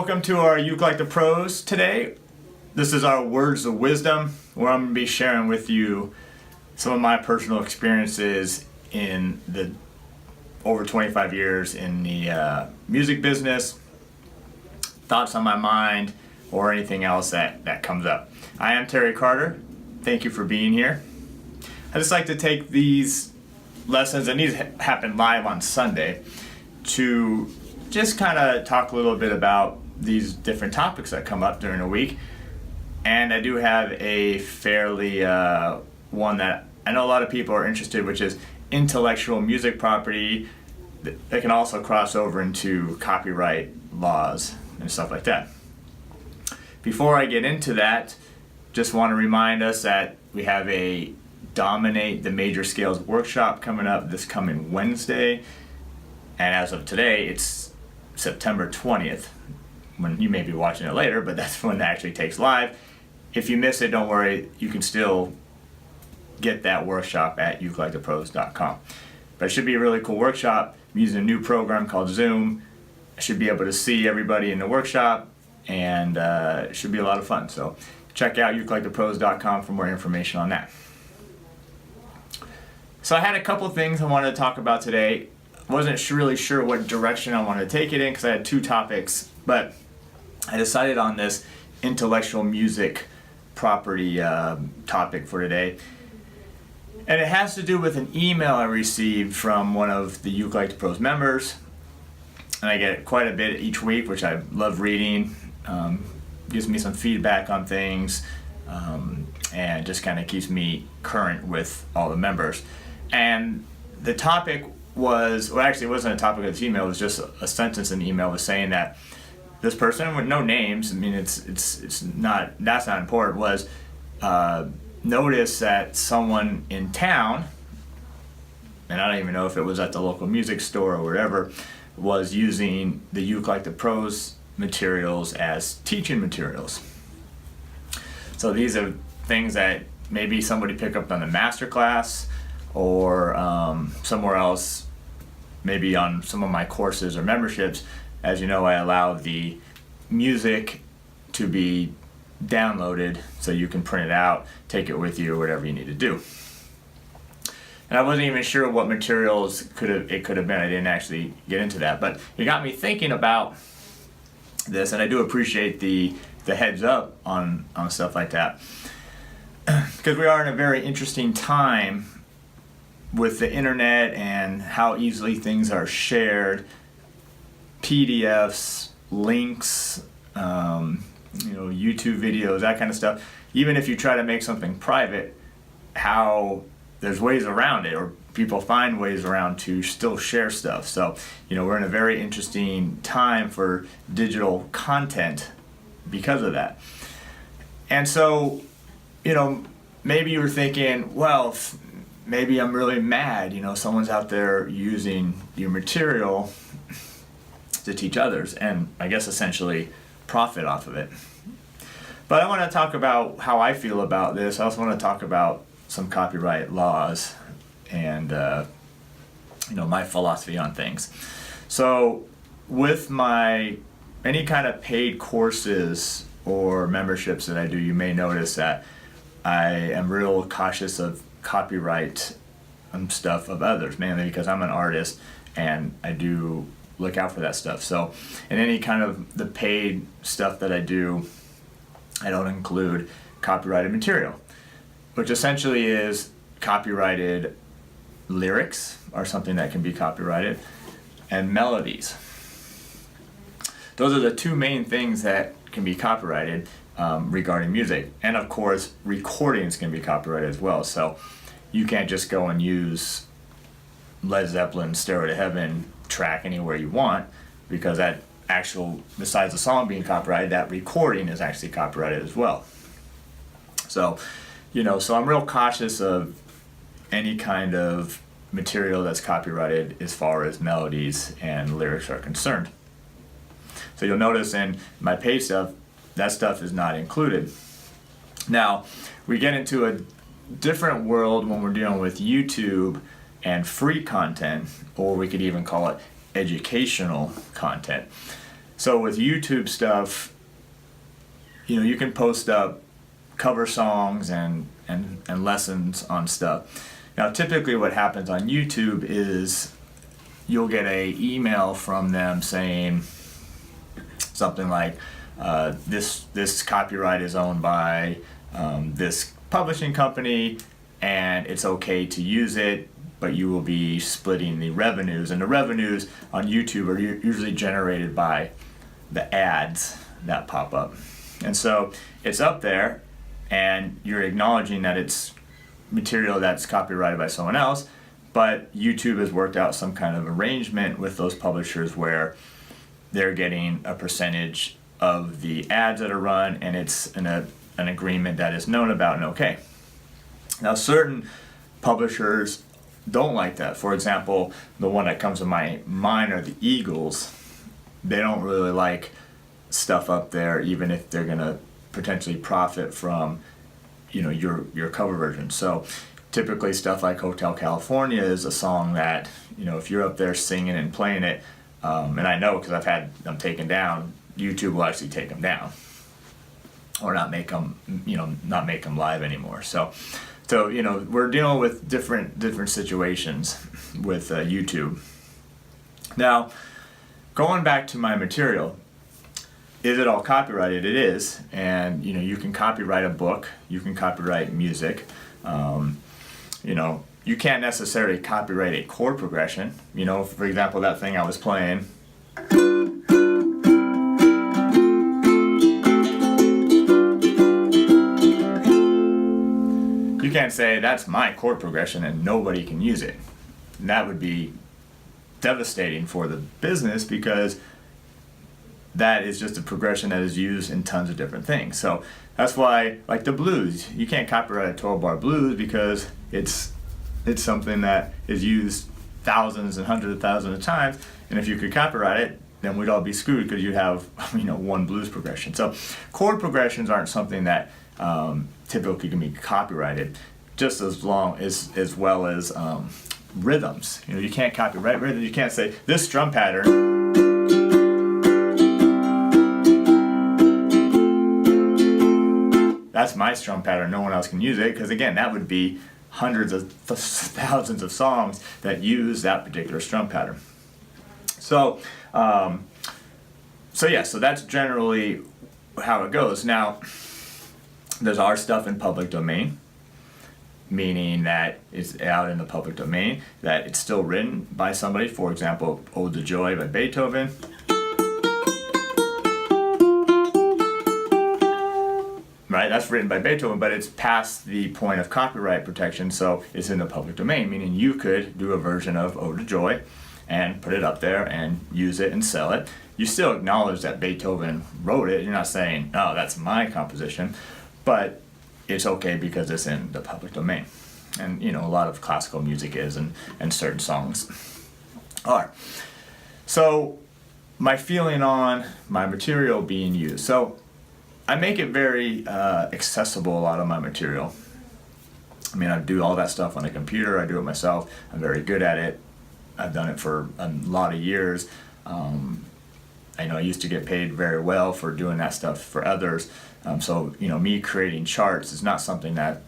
Welcome to our Uke Like the Pros today. This is our Words of Wisdom, where I'm going to be sharing with you some of my personal experiences in the over 25 years in the music business, thoughts on my mind, or anything else that comes up. I am Terry Carter. Thank you for being here. I just like to take these lessons, and these happen live on Sunday, to just kind of talk a little bit about these different topics that come up during the week. And I do have a fairly one that I know a lot of people are interested, which is intellectual music property that can also cross over into copyright laws and stuff like that. Before I get into that, just want to remind us that we have a Dominate the Major Scales workshop coming up this coming Wednesday. And as of today, it's September 20th. When you may be watching it later, but that's when it actually takes live. If you miss it, don't worry. You can still get that workshop at ukulelethepros.com. But it should be a really cool workshop. I'm using a new program called Zoom. I should be able to see everybody in the workshop, and it should be a lot of fun. So check out ukulelethepros.com for more information on that. So I had a couple things I wanted to talk about today. Wasn't really sure what direction I wanted to take it in because I had two topics, but I decided on this intellectual music property topic for today. And it has to do with an email I received from one of the Uke Like the Pros members. And I get quite a bit each week, which I love reading. Gives me some feedback on things, and just kind of keeps me current with all the members. And the topic was, well, actually it wasn't a topic of this email, it was just a sentence in the email was saying that this person with no names, I mean it's not, that's not important, was noticed that someone in town, and I don't even know if it was at the local music store or whatever, was using the Uke Like the Pros materials as teaching materials. So these are things that maybe somebody picked up on the master class or somewhere else, maybe on some of my courses or memberships. As you know, I allow the music to be downloaded so you can print it out, take it with you, or whatever you need to do. And I wasn't even sure what materials it could have been. I didn't actually get into that, but it got me thinking about this, and I do appreciate the heads up on stuff like that, because we are in a very interesting time with the internet and how easily things are shared, PDFs, links, YouTube videos, that kind of stuff. Even if you try to make something private, how there's ways around it, or people find ways around to still share stuff. So, we're in a very interesting time for digital content because of that. And so, maybe you were thinking, well, maybe I'm really mad, someone's out there using your material to teach others, and I guess essentially profit off of it. But I want to talk about how I feel about this. I also want to talk about some copyright laws and my philosophy on things. So with any kind of paid courses or memberships that I do, you may notice that I am real cautious of copyright stuff of others, mainly because I'm an artist and I do look out for that stuff. So in any kind of the paid stuff that I do, I don't include copyrighted material, which essentially is copyrighted lyrics or something that can be copyrighted, and melodies. Those are the two main things that can be copyrighted regarding music. And of course, recordings can be copyrighted as well. So you can't just go and use Led Zeppelin's Stairway to Heaven track anywhere you want, because that besides the song being copyrighted, that recording is actually copyrighted as well. So, so I'm real cautious of any kind of material that's copyrighted as far as melodies and lyrics are concerned. So you'll notice in my paid stuff, that stuff is not included. Now, we get into a different world when we're dealing with YouTube and free content, or we could even call it educational content. So with YouTube stuff, you can post up cover songs and lessons on stuff. Now, typically what happens on YouTube is you'll get a email from them saying something like, this copyright is owned by this publishing company, and it's okay to use it, but you will be splitting the revenues. And the revenues on YouTube are usually generated by the ads that pop up. And so it's up there, and you're acknowledging that it's material that's copyrighted by someone else, but YouTube has worked out some kind of arrangement with those publishers where they're getting a percentage of the ads that are run, and it's an agreement that is known about and okay. Now, certain publishers don't like that. For example, the one that comes to my mind are the Eagles. They don't really like stuff up there, even if they're gonna potentially profit from your cover version. So typically stuff like Hotel California is a song that if you're up there singing and playing it, and I know because I've had them taken down, YouTube will actually take them down or not make them live anymore. So we're dealing with different situations with YouTube. Now, going back to my material, is it all copyrighted? It is, and you can copyright a book, you can copyright music. You can't necessarily copyright a chord progression. For example, that thing I was playing. You can't say that's my chord progression and nobody can use it. And that would be devastating for the business, because that is just a progression that is used in tons of different things. So that's why, like the blues, you can't copyright a 12-bar blues because it's something that is used thousands and hundreds of thousands of times. And if you could copyright it, then we'd all be screwed because you'd have one blues progression. So chord progressions aren't something that typically can be copyrighted, just as well as rhythms. You can't copyright rhythms. You can't say this drum pattern. That's my strum pattern. No one else can use it, because again, that would be hundreds of thousands of songs that use that particular strum pattern. So that's generally how it goes. Now, there's our stuff in public domain, meaning that it's out in the public domain, that it's still written by somebody. For example, Ode to Joy by Beethoven. Right, that's written by Beethoven, but it's past the point of copyright protection, so it's in the public domain, meaning you could do a version of Ode to Joy and put it up there and use it and sell it. You still acknowledge that Beethoven wrote it. You're not saying, oh, that's my composition, but it's okay because it's in the public domain. And a lot of classical music is, and certain songs are. So my feeling on my material being used. So I make it very accessible, a lot of my material. I do all that stuff on the computer. I do it myself. I'm very good at it. I've done it for a lot of years. I know I used to get paid very well for doing that stuff for others. So me creating charts is not something that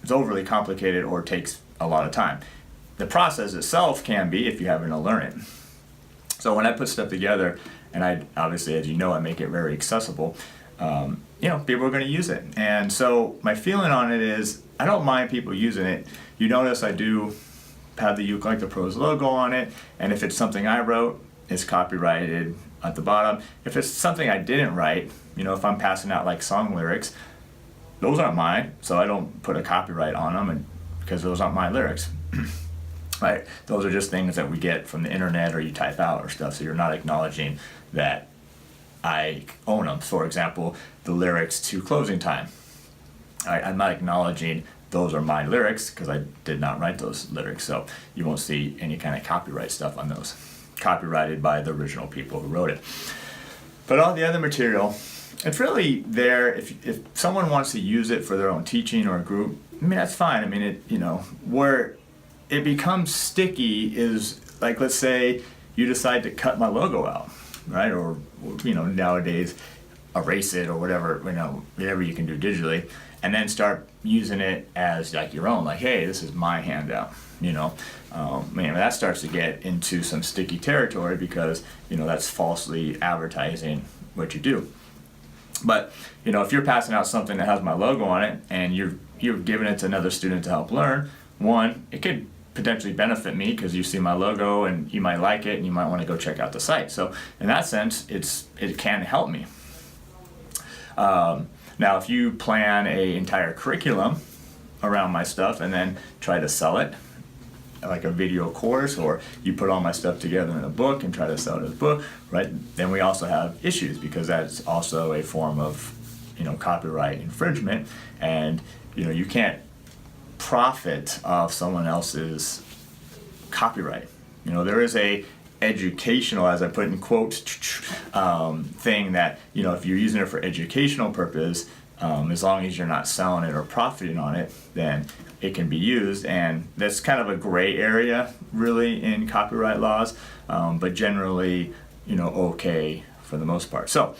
is overly complicated or takes a lot of time. The process itself can be if you happen to learn it. So when I put stuff together, and I obviously, as you know, I make it very accessible, people are going to use it. And so my feeling on it is, I don't mind people using it. You notice I do have the Ukulele the Pros logo on it, and if it's something I wrote, it's copyrighted at the bottom. If it's something I didn't write, if I'm passing out like song lyrics, those aren't mine, so I don't put a copyright on them, and because those aren't my lyrics. Right? Those are just things that we get from the internet or you type out or stuff, so you're not acknowledging that I own them. For example, the lyrics to Closing Time. I'm not acknowledging those are my lyrics because I did not write those lyrics, so you won't see any kind of copyright stuff on those. Copyrighted by the original people who wrote it. But all the other material, it's really there if someone wants to use it for their own teaching or a group. That's fine. Where it becomes sticky is like, let's say you decide to cut my logo out. right? Or nowadays erase it or whatever you can do digitally, and then start using it as like your own. Like, hey, this is my handout. That starts to get into some sticky territory because that's falsely advertising what you do. But if you're passing out something that has my logo on it and you're giving it to another student to help learn, one, it could potentially benefit me because you see my logo and you might like it and you might want to go check out the site. So in that sense, it can help me. Now, if you plan an entire curriculum around my stuff and then try to sell it like a video course, or you put all my stuff together in a book and try to sell it as a book, right? Then we also have issues because that's also a form of, copyright infringement, and you can't profit off someone else's copyright. There is a educational, as I put in quotes, thing that if you're using it for educational purpose, as long as you're not selling it or profiting on it, then it can be used. And that's kind of a gray area really in copyright laws, but generally okay for the most part. So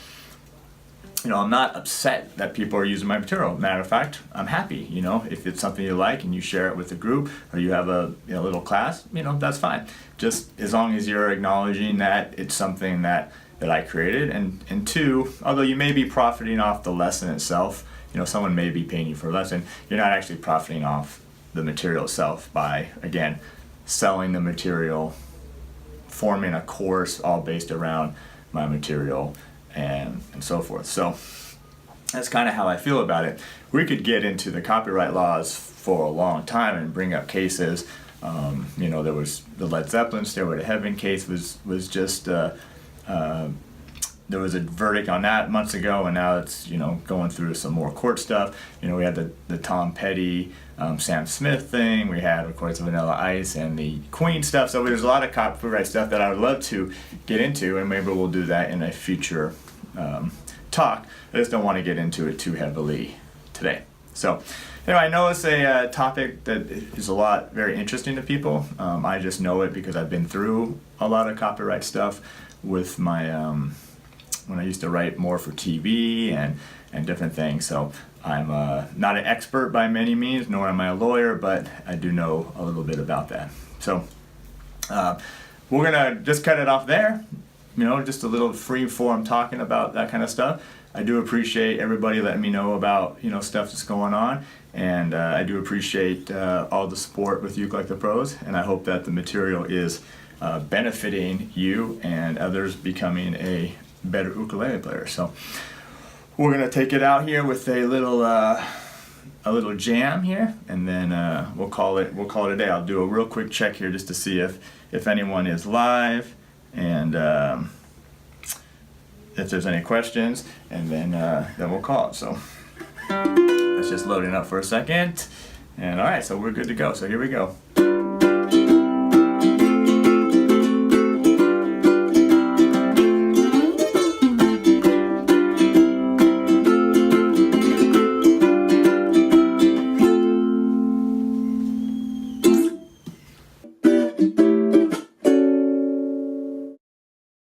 I'm not upset that people are using my material. Matter of fact, I'm happy. If it's something you like and you share it with the group, or you have a little class, that's fine. Just as long as you're acknowledging that it's something that I created, and two, although you may be profiting off the lesson itself, someone may be paying you for a lesson, you're not actually profiting off the material itself by, again, selling the material, forming a course all based around my material, and so forth. So that's kind of how I feel about it. We could get into the copyright laws for a long time and bring up cases. There was the Led Zeppelin Stairway to Heaven case was just there was a verdict on that months ago, and now it's going through some more court stuff. We had the Tom Petty, Sam Smith thing. We had, of course, Vanilla Ice and the Queen stuff. So there's a lot of copyright stuff that I would love to get into, and maybe we'll do that in a future talk. I just don't want to get into it too heavily today. So anyway, I know it's a topic that is very interesting to people. I just know it because I've been through a lot of copyright stuff with my when I used to write more for TV and different things. So I'm not an expert by many means, nor am I a lawyer, but I do know a little bit about that. So we're gonna just cut it off there. Just a little free form talking about that kind of stuff. I do appreciate everybody letting me know about stuff that's going on, and I do appreciate all the support with Uke Like the Pros, and I hope that the material is benefiting you and others becoming a better ukulele player. So we're gonna take it out here with a little jam here, and then we'll call it a day. I'll do a real quick check here just to see if anyone is live, and if there's any questions, and then we'll call it. So it's just loading up for a second, and all right, so we're good to go. So here we go.